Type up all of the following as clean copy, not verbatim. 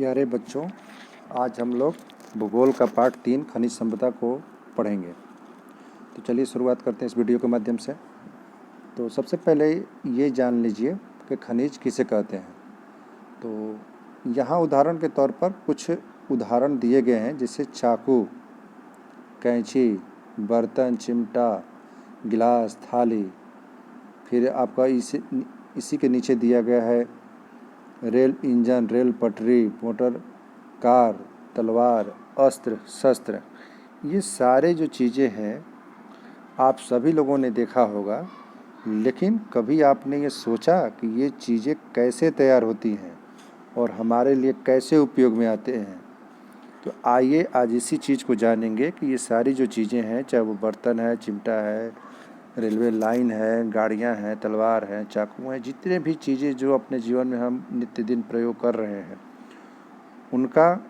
प्यारे बच्चों, आज हम लोग भूगोल का पार्ट 3 खनिज संपदा को पढ़ेंगे। तो चलिए शुरुआत करते हैं इस वीडियो के माध्यम से। तो सबसे पहले ये जान लीजिए कि खनिज किसे कहते हैं। तो यहाँ उदाहरण के तौर पर कुछ उदाहरण दिए गए हैं, जैसे चाकू, कैंची, बर्तन, चिमटा, गिलास, थाली। फिर आपका इसी के नीचे दिया गया है रेल इंजन, रेल पटरी, मोटर कार, तलवार, अस्त्र शस्त्र। ये सारे जो चीज़ें हैं आप सभी लोगों ने देखा होगा, लेकिन कभी आपने ये सोचा कि ये चीज़ें कैसे तैयार होती हैं और हमारे लिए कैसे उपयोग में आते हैं। तो आइए आज इसी चीज़ को जानेंगे कि ये सारी जो चीज़ें हैं, चाहे वो बर्तन है, चिमटा है, रेलवे लाइन है, गाड़ियाँ हैं, तलवार हैं, चाकू हैं, जितने भी चीज़ें जो अपने जीवन में हम नित्य दिन प्रयोग कर रहे हैं, उनका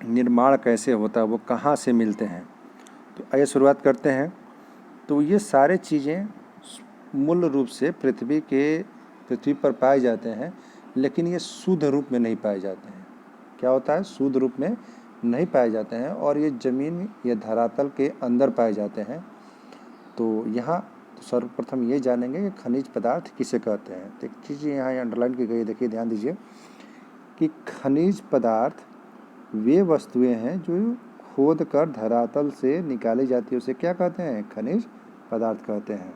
निर्माण कैसे होता है, वो कहाँ से मिलते हैं। तो आइए शुरुआत करते हैं। तो ये सारे चीज़ें मूल रूप से पृथ्वी पर पाए जाते हैं, लेकिन ये शुद्ध रूप में नहीं पाए जाते हैं। क्या होता है? शुद्ध रूप में नहीं पाए जाते हैं और ये ज़मीन या धरातल के अंदर पाए जाते हैं। तो यहाँ सर्वप्रथम ये जानेंगे कि खनिज पदार्थ किसे कहते हैं। तो एक चीज़ यहाँ अंडरलाइन की गई है, देखिए ध्यान दीजिए कि खनिज पदार्थ वे वस्तुएं हैं जो खोद कर धरातल से निकाली जाती है, उसे क्या कहते हैं? खनिज पदार्थ कहते हैं।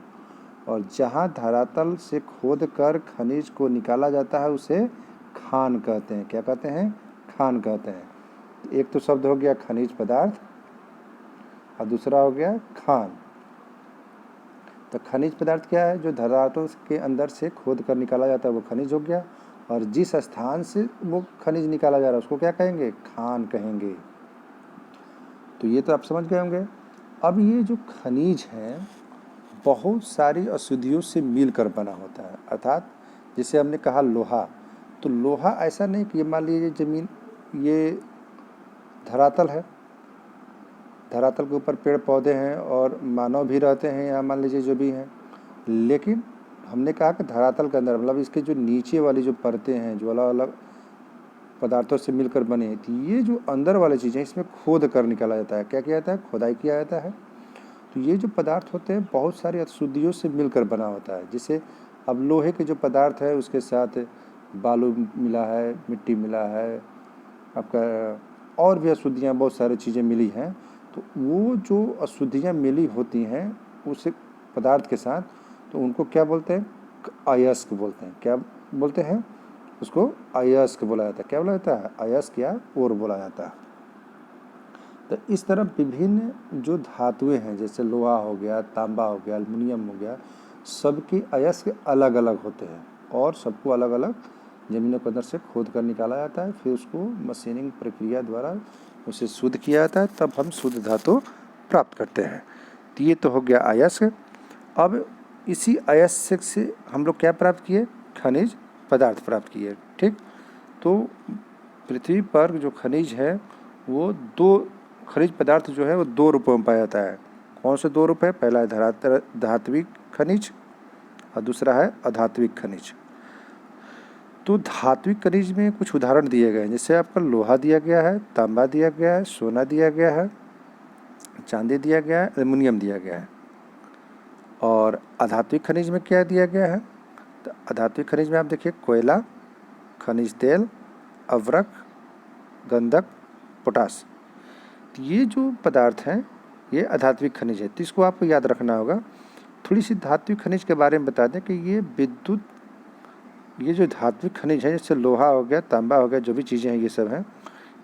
और जहाँ धरातल से खोद कर खनिज को निकाला जाता है उसे खान कहते हैं। क्या कहते हैं? खान कहते हैं। एक तो शब्द हो गया खनिज पदार्थ और दूसरा हो गया खान। तो खनिज पदार्थ क्या है? जो धरातल के अंदर से खोद कर निकाला जाता है वो खनिज हो गया, और जिस स्थान से वो खनिज निकाला जा रहा है उसको क्या कहेंगे? खान कहेंगे। तो ये तो आप समझ गए होंगे। अब ये जो खनिज है बहुत सारी अशुद्धियों से मिलकर बना होता है, अर्थात जैसे हमने कहा लोहा, तो लोहा ऐसा नहीं कि मान लीजिए ज़मीन, ये धरातल है, धरातल के ऊपर पेड़ पौधे हैं और मानव भी रहते हैं यहाँ, मान लीजिए जो भी हैं, लेकिन हमने कहा कि धरातल के अंदर, मतलब इसके जो नीचे वाली जो परतें हैं जो अलग अलग पदार्थों से मिलकर बने हैं, तो ये जो अंदर वाली चीज़ें इसमें खोद कर निकाला जाता है। क्या किया जाता है? खोदाई किया जाता है। तो ये जो पदार्थ होते हैं बहुत सारी अशुद्धियों से मिलकर बना होता है। जैसे अब लोहे के जो पदार्थ है उसके साथ बालू मिला है, मिट्टी मिला है, आपका और भी अशुद्धियाँ बहुत सारी चीज़ें मिली हैं। तो वो जो अशुद्धियाँ मिली होती हैं उस पदार्थ के साथ, तो उनको क्या बोलते हैं? अयस्क बोलते हैं। क्या बोलते हैं? उसको अयस्क बोला जाता है। क्या बोला जाता है? अयस्क या और बोला जाता है। तो इस तरह विभिन्न जो धातुएं हैं, जैसे लोहा हो गया, तांबा हो गया, एल्युमिनियम हो गया, सबके अयस्क अलग अलग होते हैं और सबको अलग अलग ज़मीनों के अंदर से खोद कर निकाला जाता है। फिर उसको मशीनिंग प्रक्रिया द्वारा उसे शुद्ध किया जाता है, तब हम शुद्ध धातु प्राप्त करते हैं। तो ये तो हो गया अयस्क। अब इसी अयस्क से हम लोग क्या प्राप्त किए? खनिज पदार्थ प्राप्त किए। ठीक, तो पृथ्वी पर जो खनिज है वो दो खनिज पदार्थ जो है वो दो रूपों में पाया जाता है। कौन से दो रूप है? पहला है धात्विक खनिज और दूसरा है अधात्विक खनिज। तो धात्विक खनिज में कुछ उदाहरण दिए गए हैं, जैसे आपका लोहा दिया गया है, तांबा दिया गया है, सोना दिया गया है, चांदी दिया गया है, एल्युमिनियम दिया गया है। और अधात्विक खनिज में क्या दिया गया है? तो अधात्विक खनिज में आप देखिए कोयला, खनिज तेल, अवरक, गंधक, पोटास। तो ये जो पदार्थ हैं ये अधात्विक खनिज है। तो इसको आपको याद रखना होगा। थोड़ी सी धात्विक खनिज के बारे में बता दें कि ये जो धात्विक खनिज है, जैसे लोहा हो गया, तांबा हो गया, जो भी चीज़ें हैं ये सब हैं,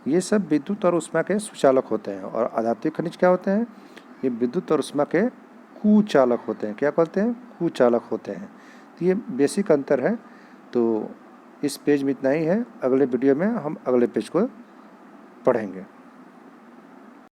ये सब विद्युत और उष्मा के सुचालक होते हैं। और अधात्विक खनिज क्या होते हैं? ये विद्युत और उष्मा के कुचालक होते हैं। क्या कहते हैं? कुचालक होते हैं। तो ये बेसिक अंतर है। तो इस पेज में इतना ही है, अगले वीडियो में हम अगले पेज को पढ़ेंगे।